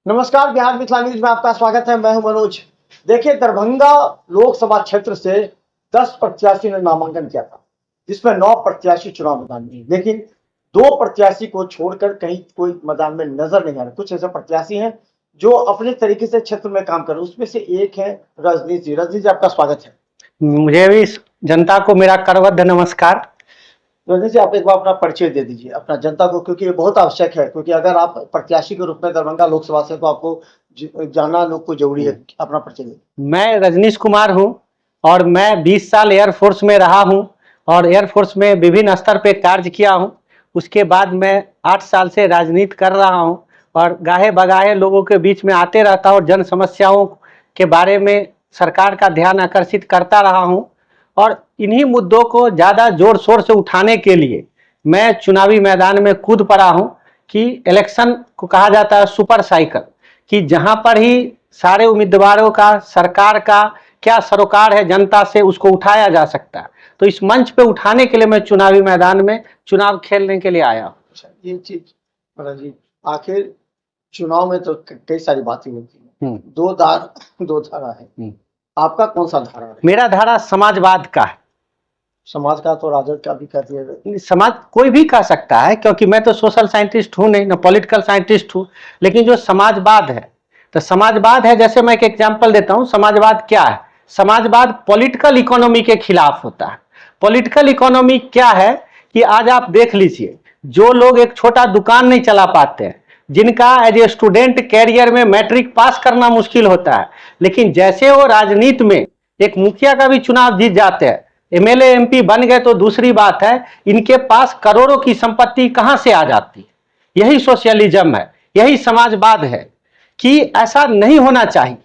नमस्कार, बिहार मिथिला न्यूज में आपका स्वागत है। मैं हूं मनोज। देखिए, दरभंगा लोकसभा क्षेत्र से 10 प्रत्याशी ने नामांकन किया था, जिसमें 9 प्रत्याशी चुनाव मैदान में, लेकिन 2 प्रत्याशी को छोड़कर कहीं कोई मैदान में नजर नहीं आ रहा। कुछ ऐसे प्रत्याशी हैं जो अपने तरीके से क्षेत्र में काम कर रहे हैं, उसमें से एक है रजनीश जी। रजनीश जी, आपका स्वागत है। मुझे भी जनता को मेरा करबद्ध नमस्कार। रजनीश जी, आप एक बार अपना परिचय दे दीजिए अपना जनता को, क्योंकि ये बहुत आवश्यक है। क्योंकि अगर आप प्रत्याशी के रूप में दरभंगा लोकसभा से, तो आपको जानना लोग को जरूरी है। अपना परिचय दीजिए। मैं रजनीश कुमार हूं और मैं 20 साल एयरफोर्स में रहा हूं और एयरफोर्स में विभिन्न स्तर पे कार्य किया हूं। उसके बाद मैं 8 साल से राजनीति कर रहा हूं और गाहे बगाहे लोगों के बीच में आते रहता हूं और जन समस्याओं के बारे में सरकार का ध्यान आकर्षित करता रहा हूं। और इन्हीं मुद्दों को ज़्यादा जोर शोर से उठाने के लिए मैं चुनावी मैदान में कूद पड़ा हूं कि इलेक्शन को कहा जाता है सुपर साइकिल, कि जहां पर ही सारे उम्मीदवारों का, सरकार का क्या सरोकार है जनता से, उसको उठाया जा सकता है। तो इस मंच पे उठाने के लिए मैं चुनावी मैदान में चुनाव खेलने के लिए आया हूँ। अच्छा, ये चीज जी, आखिर चुनाव में तो कई सारी बातें होती हैं। दो धारा है। आपका कौन सा धारा है? मेरा धारा समाजवाद का है। समाज का तो राजद का भी कर दिया। समाज कोई भी कह सकता है, क्योंकि मैं तो सोशल साइंटिस्ट हूँ नहीं, ना पॉलिटिकल साइंटिस्ट हूँ। लेकिन जो समाजवाद है, तो समाजवाद है, जैसे मैं एक एग्जांपल देता हूँ। समाजवाद क्या है? समाजवाद पॉलिटिकल इकोनॉमी के खिलाफ होता है। पॉलिटिकल इकोनॉमी क्या है कि आज आप देख लीजिए, जो लोग एक छोटा दुकान नहीं चला पाते हैं, जिनका एज ए स्टूडेंट कैरियर में मैट्रिक पास करना मुश्किल होता है, लेकिन जैसे वो राजनीति में एक मुखिया का भी चुनाव जीत जाते हैं, एमएलए एमपी बन गए, तो दूसरी बात है इनके पास करोड़ों की संपत्ति कहां से आ जाती है। यही सोशलिज्म है, यही समाजवाद है कि ऐसा नहीं होना चाहिए।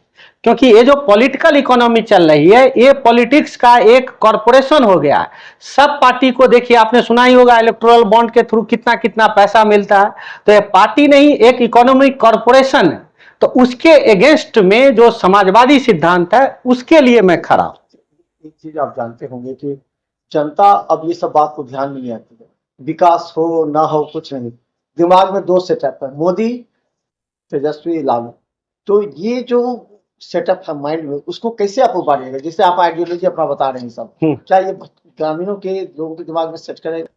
क्योंकि ये जो पॉलिटिकल इकोनॉमी चल रही है, ये पॉलिटिक्स का एक कॉरपोरेशन हो गया है। सब पार्टी को देखिए, आपने सुना ही होगा इलेक्टोरल बॉन्ड के थ्रू कितना कितना पैसा मिलता है। तो ये पार्टी नहीं, एक इकोनॉमिक कॉरपोरेशन है। तो उसके अगेंस्ट में जो समाजवादी सिद्धांत है, उसके लिए मैं खड़ा हूं। एक चीज आप जानते होंगे कि जनता अब ये सब बात को ध्यान में नहीं आती है। विकास हो ना हो, कुछ नहीं, दिमाग में 2 सेटअप है, मोदी, तेजस्वी, लागू। तो ये जो सेटअप है माइंड में, उसको कैसे आप उबारिएगा? जैसे आप आइडियोलॉजी अपना बता रहे हैं सब, क्या ये ग्रामीणों के लोगों के दिमाग में सेट करेगा?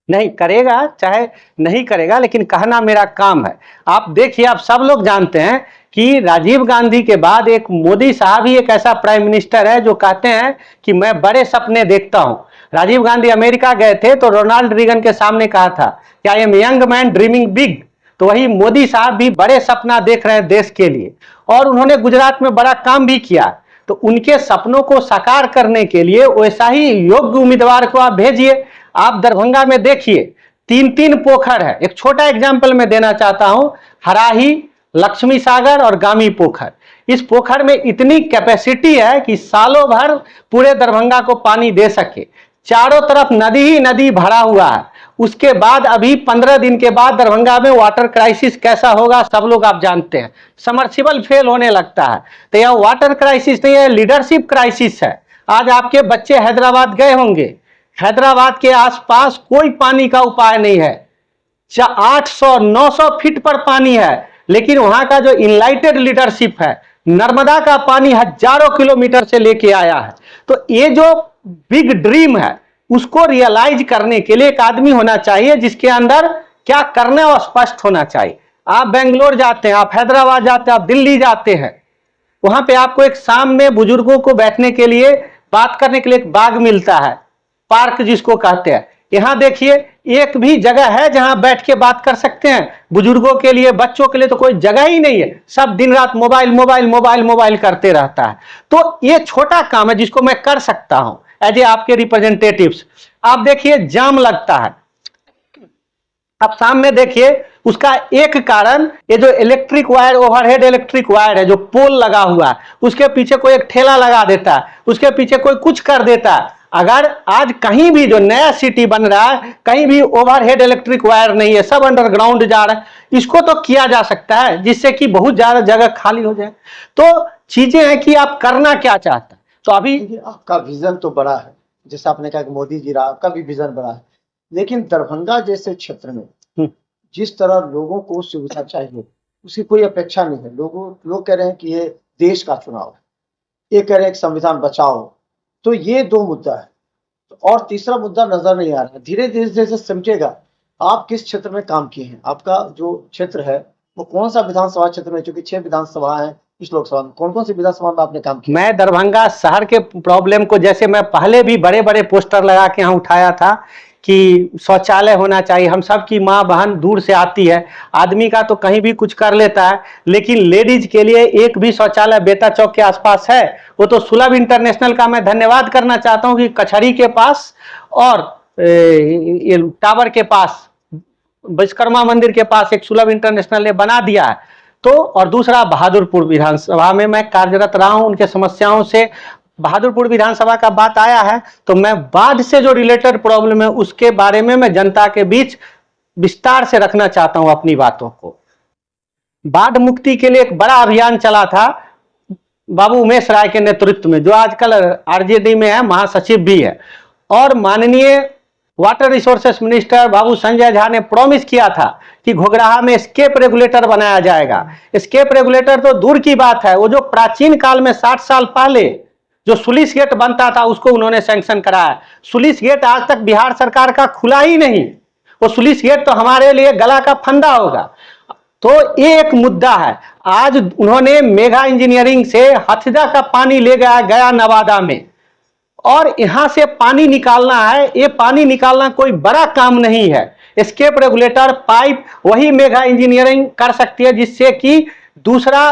नहीं करेगा, चाहे नहीं करेगा, लेकिन कहना मेरा काम है। आप देखिए, आप सब लोग जानते हैं कि राजीव गांधी के बाद एक मोदी साहब ही एक ऐसा प्राइम मिनिस्टर है जो कहते हैं कि मैं बड़े सपने देखता हूं। राजीव गांधी अमेरिका गए थे तो रोनाल्ड रीगन के सामने कहा था कि I am young man dreaming big. तो वही मोदी साहब भी बड़े सपना देख रहे हैं देश के लिए, और उन्होंने गुजरात में बड़ा काम भी किया। तो उनके सपनों को साकार करने के लिए वैसा ही योग्य उम्मीदवार को आप भेजिए। आप दरभंगा में देखिए, 3-3 पोखर है। एक छोटा एग्जाम्पल मैं देना चाहता हूं, हराही, लक्ष्मी सागर और गामी पोखर। इस पोखर में इतनी कैपेसिटी है कि सालों भर पूरे दरभंगा को पानी दे सके। चारों तरफ नदी ही नदी भरा हुआ है। उसके बाद अभी 15 दिन के बाद दरभंगा में वाटर क्राइसिस कैसा होगा सब लोग आप जानते हैं। समर्सिबल फेल होने लगता है। तो यह वाटर क्राइसिस नहीं है, लीडरशिप क्राइसिस है। आज आपके बच्चे हैदराबाद गए होंगे, हैदराबाद के आसपास कोई पानी का उपाय नहीं है। 800-900 फीट पर पानी है, लेकिन वहां का जो इनलाइटेड लीडरशिप है, नर्मदा का पानी हजारों किलोमीटर से लेके आया है। तो ये जो बिग ड्रीम है, उसको रियलाइज करने के लिए एक आदमी होना चाहिए जिसके अंदर क्या करना है और स्पष्ट होना चाहिए। आप बेंगलोर जाते हैं, आप हैदराबाद जाते हैं, आप दिल्ली जाते हैं, वहां पे आपको एक शाम में बुजुर्गों को बैठने के लिए, बात करने के लिए एक बाग मिलता है, पार्क जिसको कहते हैं। यहां देखिए, एक भी जगह है जहां बैठ के बात कर सकते हैं? बुजुर्गों के लिए, बच्चों के लिए तो कोई जगह ही नहीं है। सब दिन रात मोबाइल मोबाइल मोबाइल मोबाइल करते रहता है। तो ये छोटा काम है जिसको मैं कर सकता हूं एज ए आपके रिप्रेजेंटेटिव्स। आप देखिए, जाम लगता है। अब सामने देखिए, उसका एक कारण ये जो electric wire, overhead electric wire है, जो पोल लगा हुआ है, उसके पीछे कोई एक ठेला लगा देता है, उसके पीछे कोई कुछ कर देता है। अगर आज कहीं भी जो नया सिटी बन रहा है, कहीं भी ओवरहेड इलेक्ट्रिक वायर नहीं है, सब अंडरग्राउंड जा रहा है, इसको तो किया जा सकता है जिससे कि बहुत ज्यादा जगह खाली हो जाए। तो चीजें हैं कि आप करना क्या चाहते हैं। तो अभी आपका विजन तो बड़ा है, जैसे आपने कहा कि मोदी जी रहा, आपका भी विजन बड़ा है, लेकिन दरभंगा जैसे क्षेत्र में जिस तरह लोगों को सुविधा चाहिए, उसकी कोई अपेक्षा नहीं है। लोग कह रहे हैं कि ये देश का चुनाव है, ये कह रहे हैं कि संविधान बचाओ। तो ये दो मुद्दा है, और तीसरा मुद्दा नजर नहीं आ रहा है। धीरे धीरे जैसे सिमटेगा। आप किस क्षेत्र में काम किए हैं? आपका जो क्षेत्र है वो कौन सा विधानसभा क्षेत्र में? चूंकि 6 विधानसभा है इस लोकसभा में, कौन कौन सी विधानसभा में आपने काम किया? मैं दरभंगा शहर के प्रॉब्लम को, जैसे मैं पहले भी बड़े बड़े पोस्टर लगा के यहाँ उठाया था कि शौचालय होना चाहिए। हम सब की माँ बहन दूर से आती है, आदमी का तो कहीं भी कुछ कर लेता है, लेकिन लेडीज के लिए एक भी शौचालय बेता चौक के आसपास है। वो तो सुलभ इंटरनेशनल का मैं धन्यवाद करना चाहता हूँ कि कचहरी के पास और ये टावर के पास, विश्वकर्मा मंदिर के पास एक सुलभ इंटरनेशनल ने बना दिया है। तो और दूसरा बहादुरपुर विधानसभा में मैं कार्यरत रहा हूं, उनके समस्याओं से बहादुरपुर विधानसभा का बात आया है तो मैं बाढ़ से जो रिलेटेड प्रॉब्लम है उसके बारे में मैं जनता के बीच विस्तार से रखना चाहता हूं अपनी बातों को। बाढ़ मुक्ति के लिए एक बड़ा अभियान चला था बाबू उमेश राय के नेतृत्व में, जो आजकल आरजेडी में है, महासचिव भी है। और माननीय वाटर रिसोर्सेस मिनिस्टर बाबू संजय झा ने प्रॉमिस किया था कि घोघराहा में स्केप रेगुलेटर बनाया जाएगा। स्केप रेगुलेटर तो दूर की बात है, वो जो प्राचीन काल में 60 साल पहले जो सुलिस गेट बनता था उसको उन्होंने सैंक्शन कराया। सुलिस गेट आज तक बिहार सरकार का खुला ही नहीं। वो सुलिस गेट तो हमारे लिए गला का फंदा होगा। तो ये एक मुद्दा है। आज उन्होंने मेगा इंजीनियरिंग से हथिदा का पानी ले गया नवादा में, और यहां से पानी निकालना है। ये पानी निकालना कोई बड़ा काम नहीं है। एस्केप रेगुलेटर पाइप वही मेगा इंजीनियरिंग कर सकती है, जिससे कि दूसरा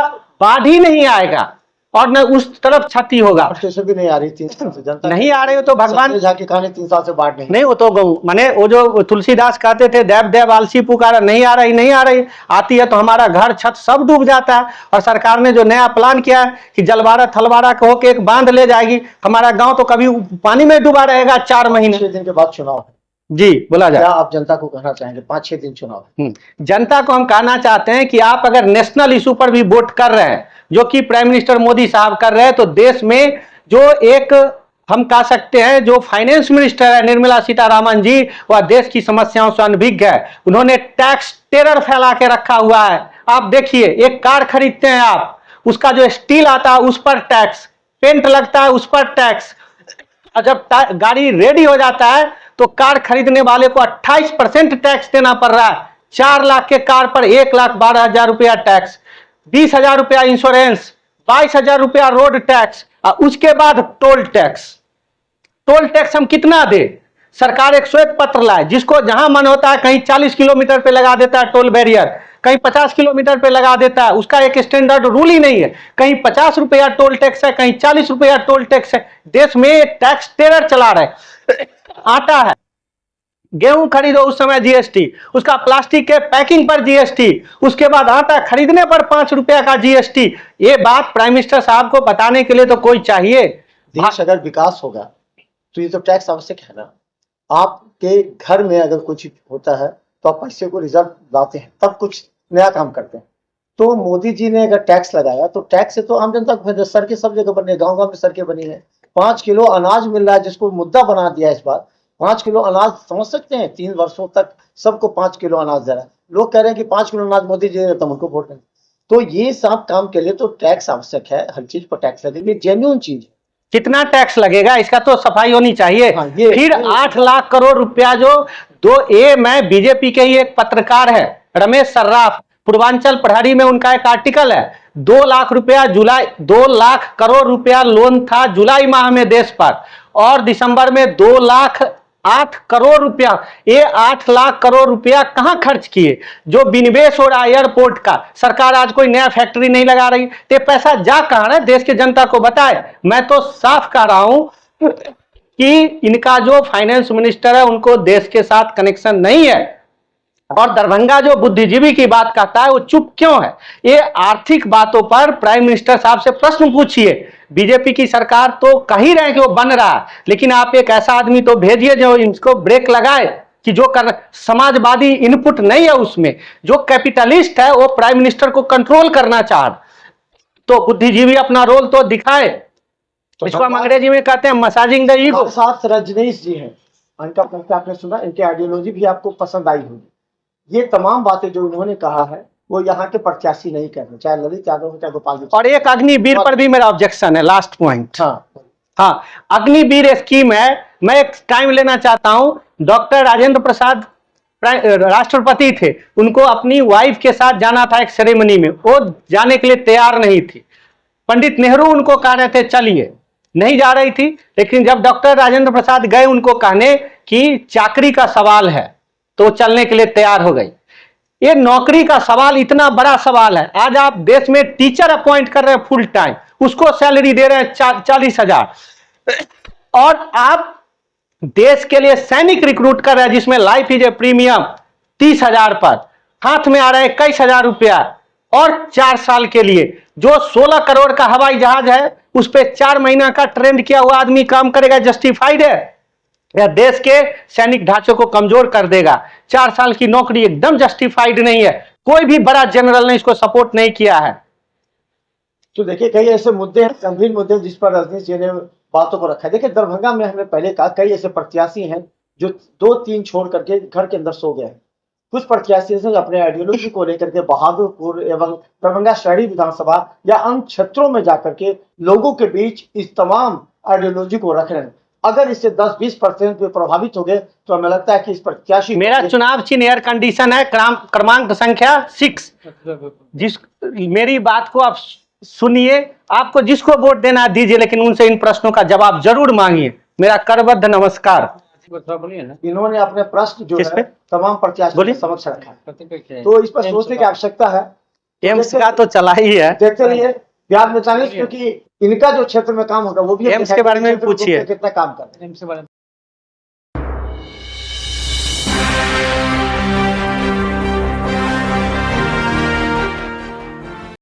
बाढ़ ही नहीं आएगा और न उस तरफ क्षति होगा। स्टेशन भी नहीं आ रही 3 साल से, जनता नहीं आ रही हो तो भगवान झाकी कहानी 3 साल से बाढ़ नहीं। नहीं, वो तो गऊ माने वो जो तुलसीदास कहते थे, देव देव आलसी पुकारा, नहीं आ रही नहीं आ रही, आती है तो हमारा घर छत सब डूब जाता है। और सरकार ने जो नया प्लान किया है कि जलवाड़ा थलवाड़ा को होके एक बांध ले जाएगी, हमारा गांव तो कभी पानी में डूबा रहेगा 4 महीने। 6 दिन के बाद चुनाव है जी, बोला जाए। क्या आप जनता को कहना चाहेंगे? 5-6 दिन चुनाव है। जनता को हम कहना चाहते हैं कि आप अगर नेशनल इशू पर भी वोट कर रहे हैं, जो कि प्राइम मिनिस्टर मोदी साहब कर रहे हैं, तो देश में जो एक हम कह सकते हैं जो फाइनेंस मिनिस्टर है निर्मला सीतारामन जी, वह देश की समस्याओं से अनभिज्ञ है। उन्होंने टैक्स टेरर फैला के रखा हुआ है। आप देखिए, एक कार खरीदते हैं आप, उसका जो स्टील आता है उस पर टैक्स, पेंट लगता है उस पर टैक्स, और जब गाड़ी रेडी हो जाता है तो कार खरीदने वाले को 28% टैक्स देना पड़ रहा है। 4 लाख के कार पर 1,12,000 रुपया टैक्स, 20,000 रुपया इंश्योरेंस, 22,000 रुपया रोड टैक्स, और उसके बाद टोल टैक्स। टोल टैक्स हम कितना दे? सरकार एक श्वेत पत्र लाए, जिसको जहां मन होता है कहीं 40 किलोमीटर पे लगा देता है टोल बैरियर, कहीं 50 किलोमीटर पे लगा देता है। उसका एक स्टैंडर्ड रूल ही नहीं है। कहीं 50 रुपया टोल टैक्स है, कहीं 40 रुपया टोल टैक्स है। देश में टैक्स टेरर चला रहे। आटा है, गेहूं खरीदो उस समय जीएसटी, उसका प्लास्टिक के पैकिंग पर जीएसटी, उसके बाद आटा खरीदने पर 5 रुपया का जीएसटी। ये बात प्राइम मिनिस्टर साहब को बताने के लिए तो कोई चाहिए। देश अगर विकास होगा तो ये तो टैक्स आवश्यक है ना। आपके घर में अगर कुछ होता है तो आप पैसे को रिजर्व लाते हैं, तब कुछ नया काम करते हैं। तो मोदी जी ने अगर टैक्स लगाया तो टैक्स से तो आम जनता को, सड़कें सब जगह बनी है, गाँव गाँव में सड़कें बनी है। 5 किलो अनाज मिल रहा है, जिसको मुद्दा बना दिया इस बार। 5 किलो अनाज समझ सकते हैं, 3 वर्षों तक सबको 5 किलो अनाज दे रहा है। लोग कह रहे हैं कि 5 किलो अनाज मोदी जी तो उनको वोट दें। तो ये सब काम के लिए तो टैक्स आवश्यक है, हर चीज पर टैक्स लगेगी, जेन्युइन चीज। कितना टैक्स लगेगा इसका तो सफाई होनी चाहिए। हाँ, फिर 8 लाख करोड़ रुपया मैं बीजेपी के ही एक पत्रकार है रमेश सर्राफ, पूर्वांचल प्रहरी में उनका एक आर्टिकल है। 2 लाख रुपया 2 लाख करोड़ रुपया लोन था जुलाई माह में देश पर, और दिसंबर में 2,08 करोड़ रुपया। ये 8 लाख करोड़ रुपया कहां खर्च किए? जो विनिवेश हो रहा है एयरपोर्ट का, सरकार आज कोई नया फैक्ट्री नहीं लगा रही, तो पैसा जा कहां रहा है? देश के जनता को बताए। मैं तो साफ कह रहा हूं कि इनका जो फाइनेंस मिनिस्टर है उनको देश के साथ कनेक्शन नहीं है। और दरभंगा जो बुद्धिजीवी की बात कहता है वो चुप क्यों है? ये आर्थिक बातों पर प्राइम मिनिस्टर साहब से प्रश्न पूछिए। बीजेपी की सरकार तो कह ही रहे कि वो बन रहा है, लेकिन आप एक ऐसा आदमी तो भेजिए जो इनको ब्रेक लगाए कि जो कर समाजवादी इनपुट नहीं है उसमें, जो कैपिटलिस्ट है वो प्राइम मिनिस्टर को कंट्रोल करना चाह, तो बुद्धिजीवी अपना रोल तो दिखाए। तो इसको हम अंग्रेजी में कहते हैं मसाजिंग द ईगो। साथ रजनीश जी हैं, उनका प्रश्न आपने सुना, इनकी आइडियोलॉजी भी आपको पसंद आई होगी। ये तमाम बातें जो उन्होंने कहा है वो यहाँ के प्रत्याशी नहीं कर रहे, चाहे ललित यादव हो चाहे गोपाल यादव। और एक अग्निवीर पर भी मेरा ऑब्जेक्शन है, लास्ट पॉइंट। हाँ हाँ, अग्निवीर स्कीम है, मैं एक टाइम लेना चाहता हूं। डॉक्टर राजेंद्र प्रसाद राष्ट्रपति थे, उनको अपनी वाइफ के साथ जाना था एक सेरेमनी में, वो जाने के लिए तैयार नहीं थी। पंडित नेहरू उनको कह रहे थे चलिए, नहीं जा रही थी। लेकिन जब डॉक्टर राजेंद्र प्रसाद गए उनको कहने कि चाकरी का सवाल है, तो चलने के लिए तैयार हो गई। ये नौकरी का सवाल इतना बड़ा सवाल है। आज आप देश में टीचर अपॉइंट कर रहे हैं फुल टाइम, उसको सैलरी दे रहे हैं 40,000, और आप देश के लिए सैनिक रिक्रूट कर रहे हैं जिसमें लाइफ इज ए प्रीमियम 30,000 पर, हाथ में आ रहा है 21,000 रुपया, और 4 साल के लिए जो 16 करोड़ का हवाई जहाज है उस पर 4 महीना का ट्रेंड किया हुआ आदमी काम करेगा, जस्टिफाइड है? या देश के सैनिक ढांचे को कमजोर कर देगा? 4 साल की नौकरी एकदम जस्टिफाइड नहीं है। कोई भी बड़ा जनरल ने इसको सपोर्ट नहीं किया है। तो देखिए कई ऐसे मुद्दे हैं, गंभीर मुद्दे हैं, जिस पर रजनीश जी ने बातों को रखा है। देखिए दरभंगा में हमने पहले कहा कई ऐसे प्रत्याशी हैं जो 2-3 छोड़ करके घर के अंदर सो गए हैं। कुछ प्रत्याशी हैं जो अपने आइडियोलॉजी को लेकर के बहादुरपुर एवं दरभंगा शहरी विधानसभा या अन्य क्षेत्रों में जाकर के लोगों के बीच इस तमाम आइडियोलॉजी को रख रहे हैं। अगर इससे 10-20% पे प्रभावित हो गए तो हमें लगता है कि इस प्रत्याशी, मेरा चुनाव चिन्ह एयर कंडीशन है, क्रमांक संख्या 6। जिस मेरी बात को आप सुनिए, आपको जिसको वोट देना दीजिए, लेकिन उनसे इन प्रश्नों का जवाब जरूर मांगिए। मेरा करबद्ध नमस्कार। इन्होंने अपने प्रश्न जो है तमाम प्रत्याशियों के समक्ष रखा है, तो इस पर सोचने की आवश्यकता है। एम्स का तो चला ही है, देखते रहिए बिहार में, क्योंकि इनका जो क्षेत्र में काम होगा वो भी एम्स के बारे में भी पूछिए कितना काम करते हैं।